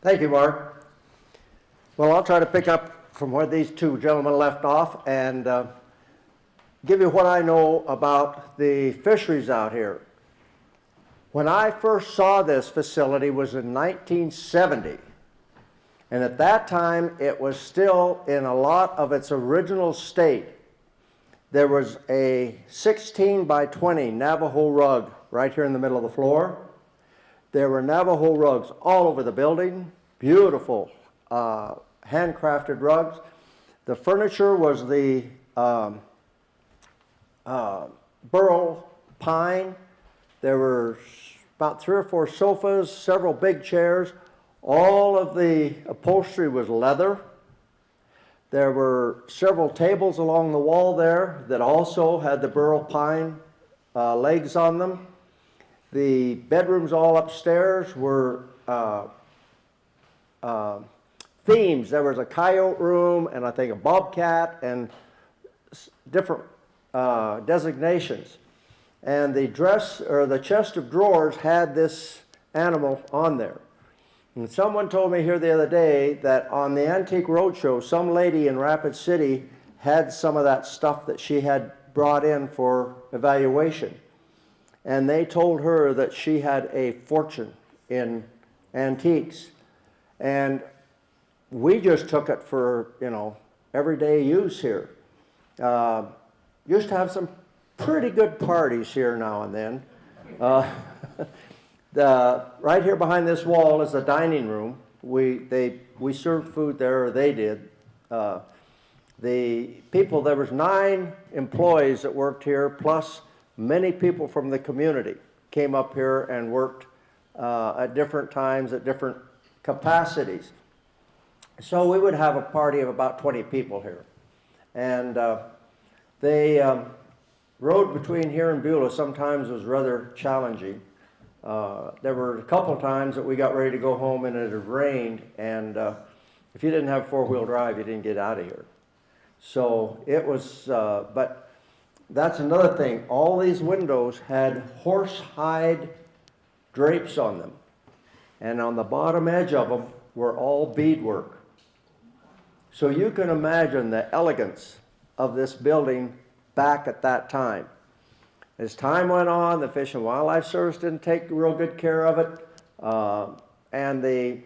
Thank you, Mark. Well, I'll try to pick up from where these two gentlemen left off and give you what I know about the fisheries out here. When I first saw this facility was in 1970, and at that time it was still in a lot of its original state. There was a 16 by 20 Navajo rug right here in the middle of the floor. There were Navajo rugs all over the building, beautiful handcrafted rugs. The furniture was the burl pine. There were about 3 or 4 sofas, several big chairs. All of the upholstery was leather. There were several tables along the wall there that also had the burl pine legs on them. The bedrooms all upstairs were themes. There was a coyote room and I think a bobcat and different designations. And the the chest of drawers had this animal on there. And someone told me here the other day that on the Antique Roadshow, some lady in Rapid City had some of that stuff that she had brought in for evaluation. And they told her that she had a fortune in antiques. And we just took it for, everyday use here. Used to have some pretty good parties here now and then. Right here behind this wall is the dining room. We served food there, or they did. There was 9 employees that worked here, plus many people from the community came up here and worked at different times, at different capacities. So we would have a party of about 20 people here. And they road between here and Beulah sometimes was rather challenging. There were a couple of times that we got ready to go home and it had rained, and if you didn't have 4-wheel drive, you didn't get out of here. So it was, but that's another thing. All these windows had horsehide drapes on them, and on the bottom edge of them were all beadwork. So you can imagine the elegance of this building back at that time. As time went on, the Fish and Wildlife Service didn't take real good care of it, and the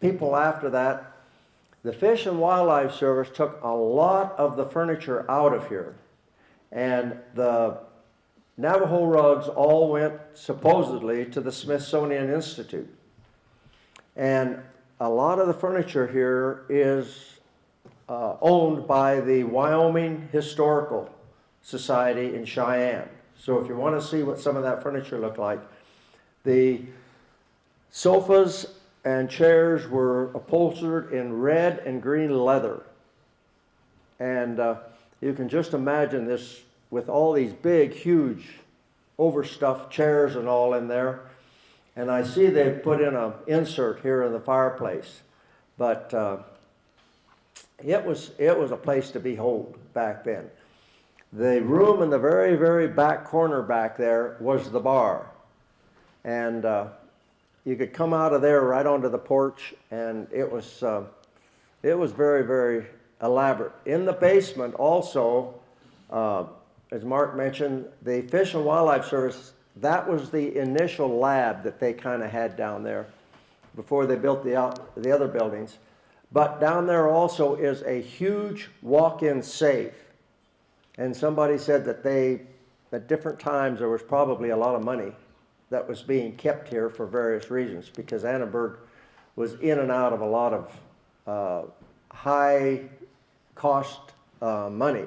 people after that, the Fish and Wildlife Service took a lot of the furniture out of here, and the Navajo rugs all went supposedly to the Smithsonian Institute. And a lot of the furniture here is owned by the Wyoming Historical Society in Cheyenne. So if you want to see what some of that furniture looked like, the sofas and chairs were upholstered in red and green leather. And you can just imagine this with all these big, huge, overstuffed chairs and all in there. And I see they've put in an insert here in the fireplace. But it was a place to behold back then. The room in the very, very back corner back there was the bar. And you could come out of there right onto the porch, and it was very, very elaborate. In the basement also, as Mark mentioned, the Fish and Wildlife Service, that was the initial lab that they kind of had down there before they built the other buildings. But down there also is a huge walk-in safe. And somebody said that at different times, there was probably a lot of money that was being kept here for various reasons, because Annenberg was in and out of a lot of high-cost money.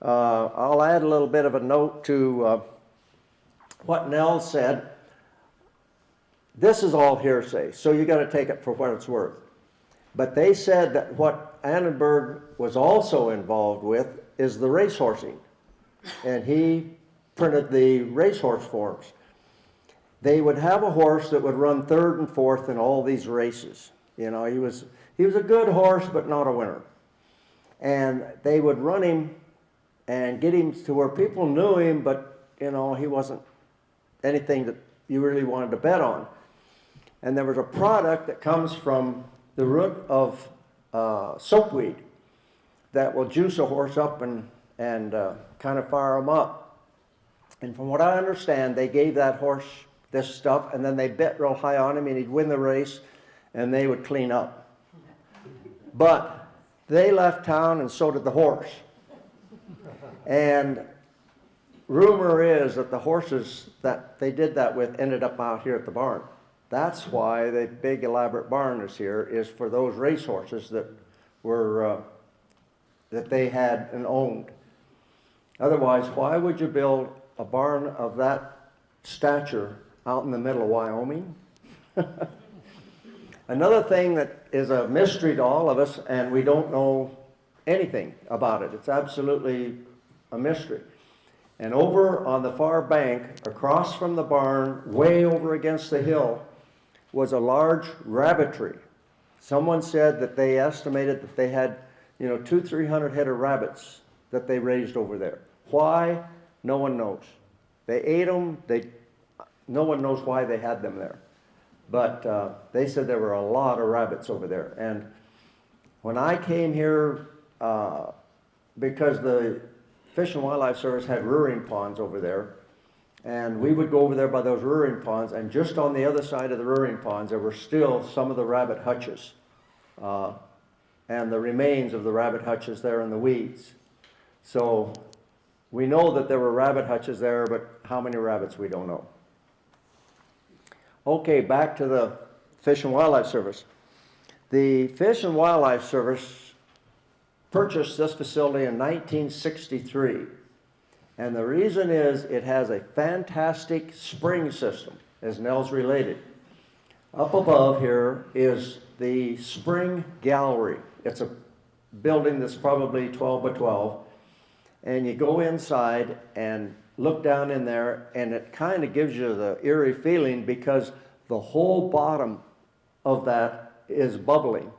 I'll add a little bit of a note to what Nell said. This is all hearsay, so you got to take it for what it's worth. But they said that what Annenberg was also involved with is the racehorsing, and he printed the racehorse forms. They would have a horse that would run 3rd and 4th in all these races. He was a good horse, but not a winner. And they would run him and get him to where people knew him, but he wasn't anything that you really wanted to bet on. And there was a product that comes from the root of soapweed that will juice a horse up and kind of fire him up. And from what I understand, they gave that horse this stuff, and then they bet real high on him, and he'd win the race, and they would clean up. But they left town, and so did the horse. And rumor is that the horses that they did that with ended up out here at the barn. That's why the big elaborate barn is here, is for those race horses that were that they had and owned. Otherwise, why would you build a barn of that stature out in the middle of Wyoming? Another thing that is a mystery to all of us, and we don't know anything about it. It's absolutely a mystery. And over on the far bank, across from the barn, way over against the hill, was a large rabbitry. Someone said that they estimated that they had, 200-300 head of rabbits that they raised over there. Why? No one knows. They ate them. No one knows why they had them there. But they said there were a lot of rabbits over there. And when I came here, because the Fish and Wildlife Service had rearing ponds over there, and we would go over there by those rearing ponds, and just on the other side of the rearing ponds, there were still some of the rabbit hutches, and the remains of the rabbit hutches there in the weeds. So we know that there were rabbit hutches there, but how many rabbits, we don't know. Okay, back to the Fish and Wildlife Service. The Fish and Wildlife Service purchased this facility in 1963. And the reason is it has a fantastic spring system, as Nell's related. Up above here is the spring gallery. It's a building that's probably 12 by 12. And you go inside and look down in there, and it kind of gives you the eerie feeling because the whole bottom of that is bubbling.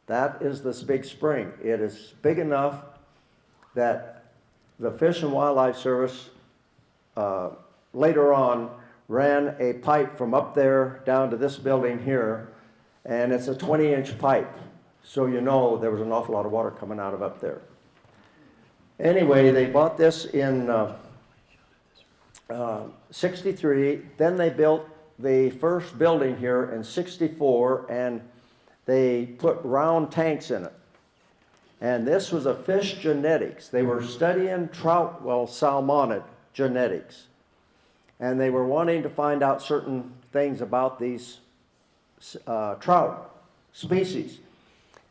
That is this big spring. It is big enough that the Fish and Wildlife Service later on ran a pipe from up there down to this building here, and it's a 20-inch pipe. So you know there was an awful lot of water coming out of up there. Anyway, they bought this in 63. Then they built the first building here in 64, and they put round tanks in it. And this was a fish genetics. They were studying trout, salmonid genetics. And they were wanting to find out certain things about these trout species.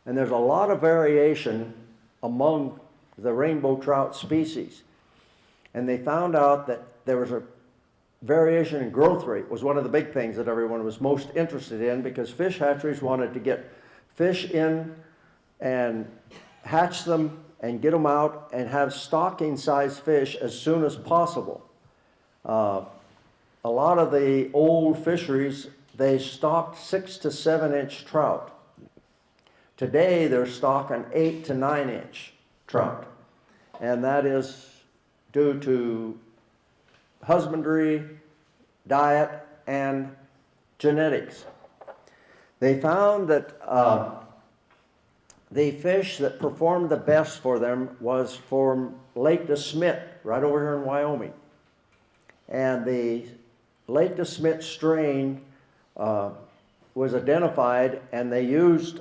And there's a lot of variation among the rainbow trout species. And they found out that there was a variation in growth rate was one of the big things that everyone was most interested in, because fish hatcheries wanted to get fish in and hatch them and get them out and have stocking size fish as soon as possible. A lot of the old fisheries, they stocked 6 to 7 inch trout. Today they're stocking 8 to 9 inch trout, and that is due to husbandry, diet, and genetics. They found that the fish that performed the best for them was from Lake DeSmet, right over here in Wyoming. And the Lake DeSmet strain was identified, and they used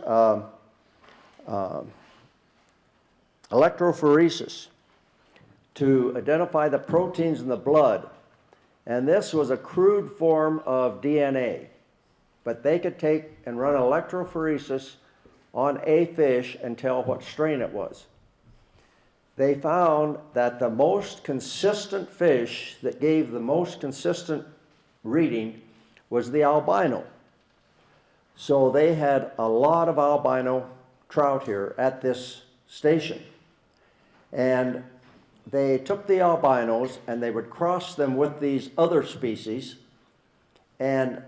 electrophoresis to identify the proteins in the blood. And this was a crude form of DNA, but they could take and run electrophoresis on a fish and tell what strain it was. They found that the most consistent fish that gave the most consistent reading was the albino. So they had a lot of albino trout here at this station. And they took the albinos and they would cross them with these other species, and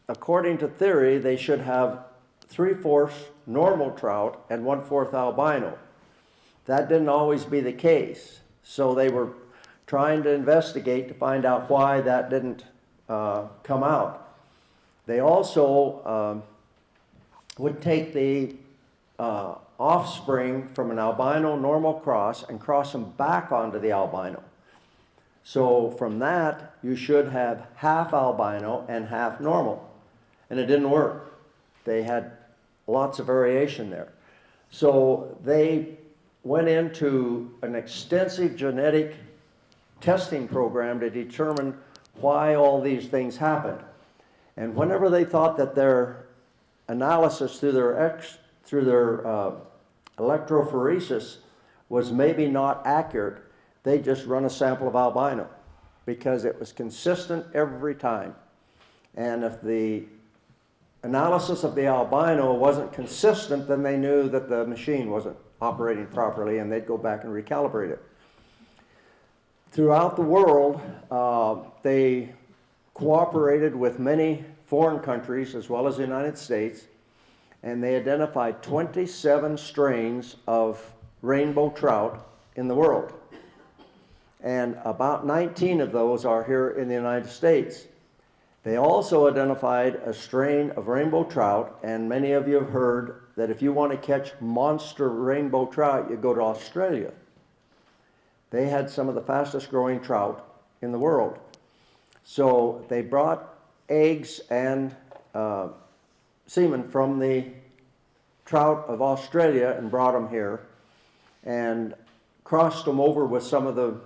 according to theory they should have 3/4 normal trout and 1/4 albino. That didn't always be the case, so they were trying to investigate to find out why that didn't come out. They also would take the offspring from an albino normal cross and cross them back onto the albino. So from that, you should have half albino and half normal. And it didn't work. They had lots of variation there. So they went into an extensive genetic testing program to determine why all these things happened. And whenever they thought that their analysis through their electrophoresis was maybe not accurate, they just run a sample of albino because it was consistent every time. And if the analysis of the albino wasn't consistent, then they knew that the machine wasn't operating properly, and they'd go back and recalibrate it. Throughout the world, they cooperated with many foreign countries as well as the United States, and they identified 27 strains of rainbow trout in the world. And about 19 of those are here in the United States. They also identified a strain of rainbow trout, and many of you have heard that if you want to catch monster rainbow trout, you go to Australia. They had some of the fastest growing trout in the world. So they brought eggs and semen from the trout of Australia and brought them here and crossed them over with some of the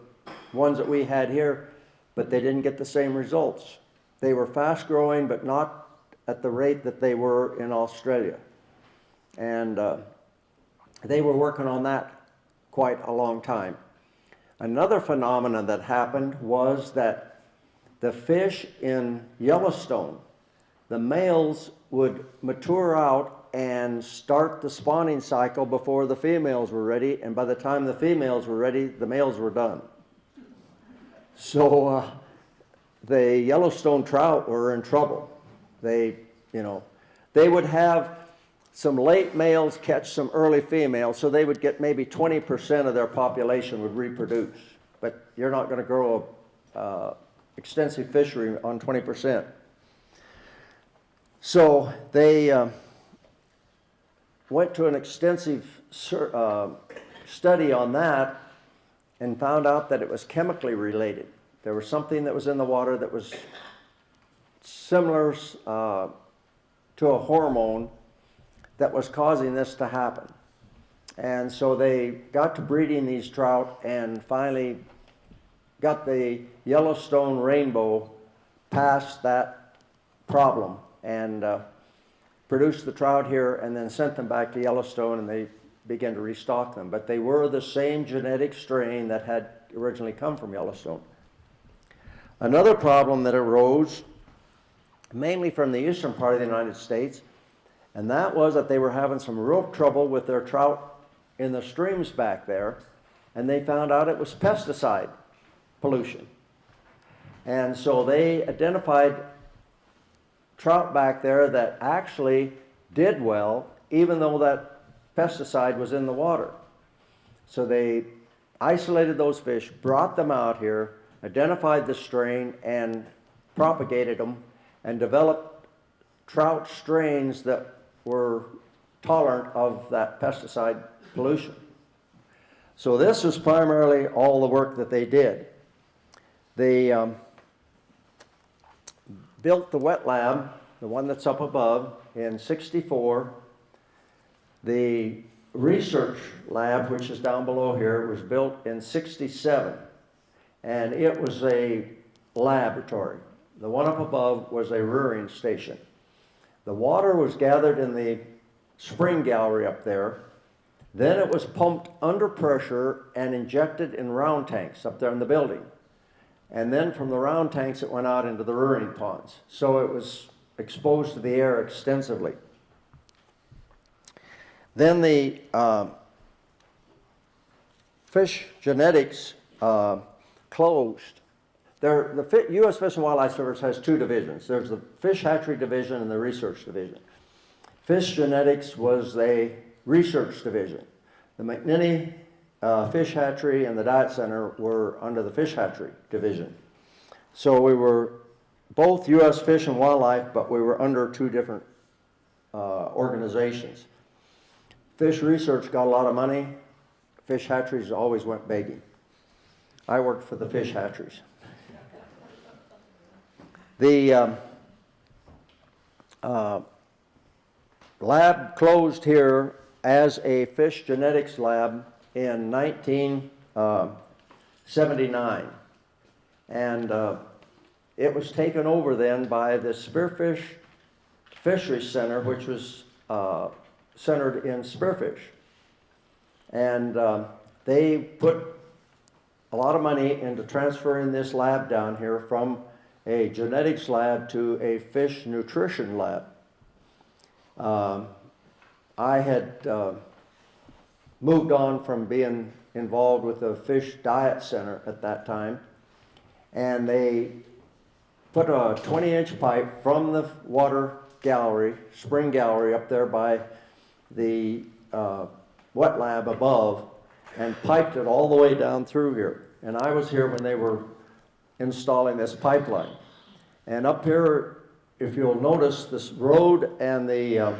ones that we had here, but they didn't get the same results. They were fast growing, but not at the rate that they were in Australia. And they were working on that quite a long time. Another phenomenon that happened was that the fish in Yellowstone, the males would mature out and start the spawning cycle before the females were ready, and by the time the females were ready, the males were done. So the Yellowstone trout were in trouble. They would have some late males catch some early females, so they would get maybe 20% of their population would reproduce. But you're not going to grow a extensive fishery on 20%. So they went to an extensive study on that and found out that it was chemically related. There was something that was in the water that was similar to a hormone that was causing this to happen. And so they got to breeding these trout and finally got the Yellowstone rainbow past that problem and produced the trout here and then sent them back to Yellowstone, and they began to restock them. But they were the same genetic strain that had originally come from Yellowstone. Another problem that arose, mainly from the eastern part of the United States, and that was that they were having some real trouble with their trout in the streams back there, and they found out it was pesticide pollution. And so they identified trout back there that actually did well, even though that pesticide was in the water. So they isolated those fish, brought them out here, identified the strain, and propagated them, and developed trout strains that were tolerant of that pesticide pollution. So this was primarily all the work that they did. They built the wet lab, the one that's up above, in '64. The research lab, which is down below here, was built in '67. And it was a laboratory. The one up above was a rearing station. The water was gathered in the spring gallery up there. Then it was pumped under pressure and injected in round tanks up there in the building. And then from the round tanks, it went out into the rearing ponds. So it was exposed to the air extensively. Then the fish genetics closed. The U.S. Fish and Wildlife Service has two divisions. There's the Fish Hatchery Division and the Research Division. Fish Genetics was a research division. The McNinney Fish Hatchery and the Diet Center were under the Fish Hatchery Division. So we were both U.S. Fish and Wildlife, but we were under two different organizations. Fish Research got a lot of money. Fish hatcheries always went begging. I worked for the fish hatcheries. The lab closed here as a fish genetics lab in 1979. And it was taken over then by the Spearfish Fisheries Center, which was centered in spearfish. And they put a lot of money into transferring this lab down here from a genetics lab to a fish nutrition lab. I had moved on from being involved with the Fish Diet Center at that time, and they put a 20-inch pipe from the water gallery, spring gallery up there by the wet lab above, and piped it all the way down through here. And I was here when they were installing this pipeline. And up here, if you'll notice, this road and the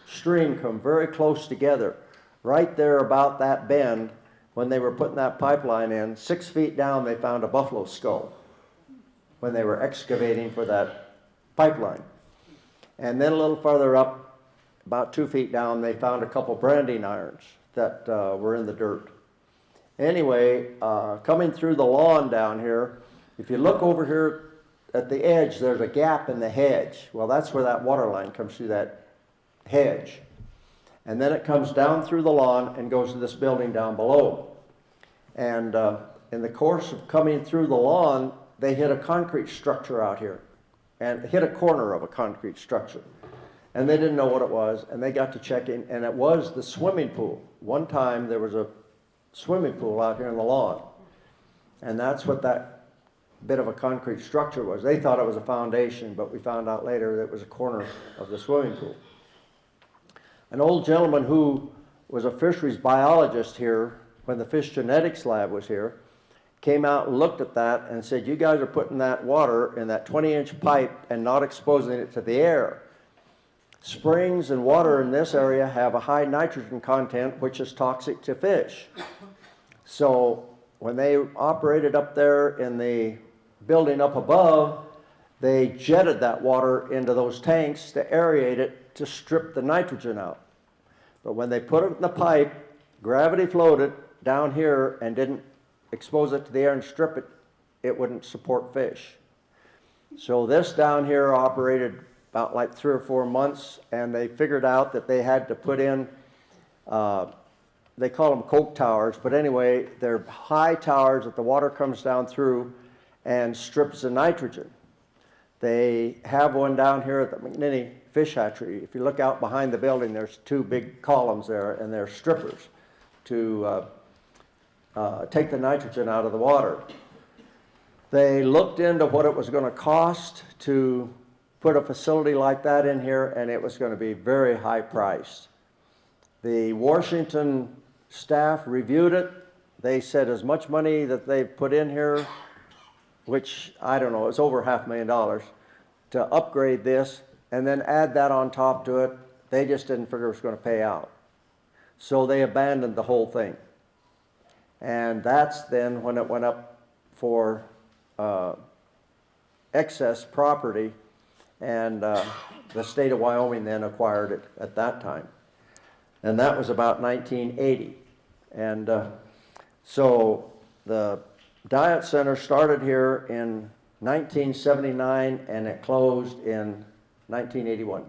stream come very close together. Right there about that bend, when they were putting that pipeline in, 6 feet down, they found a buffalo skull when they were excavating for that pipeline. And then a little farther up, about 2 feet down, they found a couple branding irons that were in the dirt. Anyway, coming through the lawn down here, if you look over here at the edge, there's a gap in the hedge. Well, that's where that water line comes through that hedge. And then it comes down through the lawn and goes to this building down below. And in the course of coming through the lawn, they hit a concrete structure out here and hit a corner of a concrete structure. And they didn't know what it was, and they got to checking, and it was the swimming pool. One time there was a swimming pool out here in the lawn, and that's what that bit of a concrete structure was. They thought it was a foundation, but we found out later that it was a corner of the swimming pool. An old gentleman who was a fisheries biologist here when the fish genetics lab was here came out and looked at that and said, "You guys are putting that water in that 20-inch pipe and not exposing it to the air. Springs and water in this area have a high nitrogen content, which is toxic to fish." So when they operated up there in the building up above, they jetted that water into those tanks to aerate it to strip the nitrogen out. But when they put it in the pipe, gravity flowed it down here and didn't expose it to the air and strip it, it wouldn't support fish. So this down here operated about like 3 or 4 months, and they figured out that they had to put in, they call them coke towers, but anyway, they're high towers that the water comes down through and strips the nitrogen. They have one down here at the McNinney Fish Hatchery. If you look out behind the building, there's 2 big columns there, and they're strippers to take the nitrogen out of the water. They looked into what it was going to cost to put a facility like that in here, and it was going to be very high priced. The Washington staff reviewed it. They said as much money that they've put in here, which I don't know, it's over $500,000, to upgrade this and then add that on top to it, they just didn't figure it was going to pay out. So they abandoned the whole thing. And that's then when it went up for excess property, and the state of Wyoming then acquired it at that time. And that was about 1980. And so the Diet Center started here in 1979, and it closed in 1981.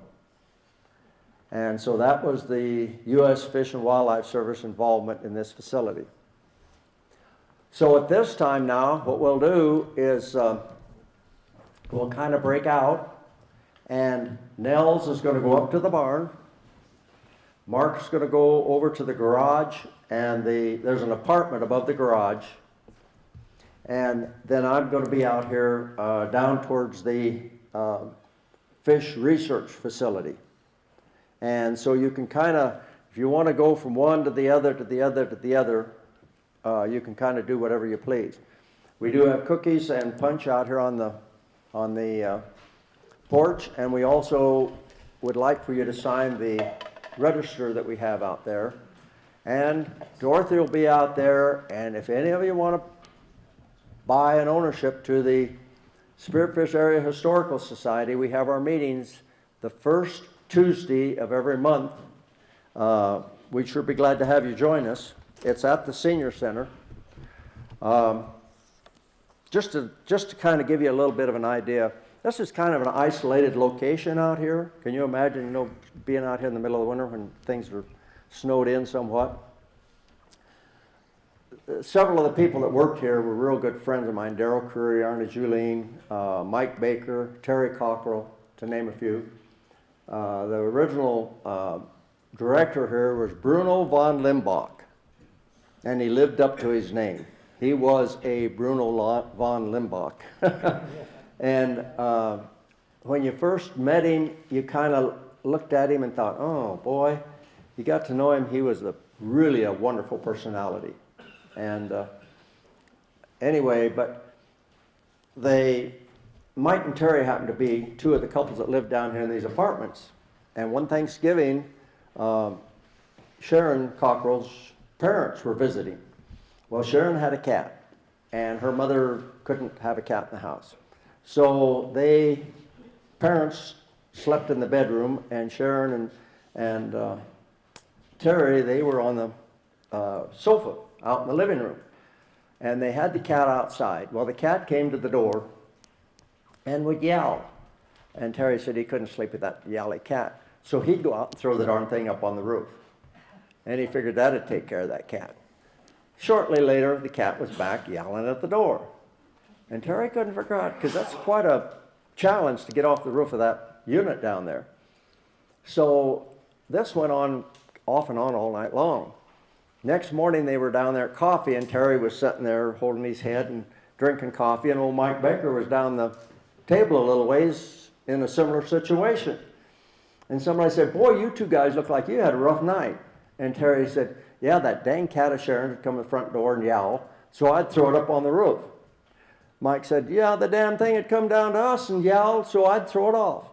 And so that was the U.S. Fish and Wildlife Service involvement in this facility. So at this time now, what we'll do is we'll kind of break out, and Nels is going to go up to the barn. Mark's going to go over to the garage, and there's an apartment above the garage. And then I'm going to be out here down towards the fish research facility. And so you can kind of, if you want to go from one to the other, to the other, to the other, you can kind of do whatever you please. We do have cookies and punch out here on the on the porch, and we also would like for you to sign the register that we have out there. And Dorothy will be out there, and if any of you want to buy an ownership to the Spearfish Area Historical Society, we have our meetings the first Tuesday of every month. We'd sure be glad to have you join us. It's at the Senior Center. Just to kind of give you a little bit of an idea, this is kind of an isolated location out here. Can you imagine, being out here in the middle of the winter when things are snowed in somewhat? Several of the people that worked here were real good friends of mine: Darrell Curry, Arne Julien, Mike Baker, Terry Cockrell, to name a few. The original director here was Bruno von Limbach, and he lived up to his name. He was a Bruno von Limbach. And when you first met him, you kind of looked at him and thought, oh boy, you got to know him. He was really a wonderful personality. And anyway, but Mike and Terry happened to be two of the couples that lived down here in these apartments. And one Thanksgiving, Sharon Cockrell's parents were visiting. Well, Sharon had a cat, and her mother couldn't have a cat in the house. So parents slept in the bedroom, and Sharon and Terry, they were on the sofa out in the living room. And they had the cat outside. Well, the cat came to the door and would yell. And Terry said he couldn't sleep with that yowly cat. So he'd go out and throw the darn thing up on the roof. And he figured that'd take care of that cat. Shortly later, the cat was back yelling at the door. And Terry couldn't figure out, because that's quite a challenge to get off the roof of that unit down there. So this went on off and on all night long. Next morning, they were down there at coffee, and Terry was sitting there holding his head and drinking coffee, and old Mike Baker was down the table a little ways in a similar situation. And somebody said, boy, you two guys look like you had a rough night. And Terry said, yeah, that dang cat of Sharon would come to the front door and yowl, so I'd throw it up on the roof. Mike said, yeah, the damn thing had come down to us and yowled, so I'd throw it off.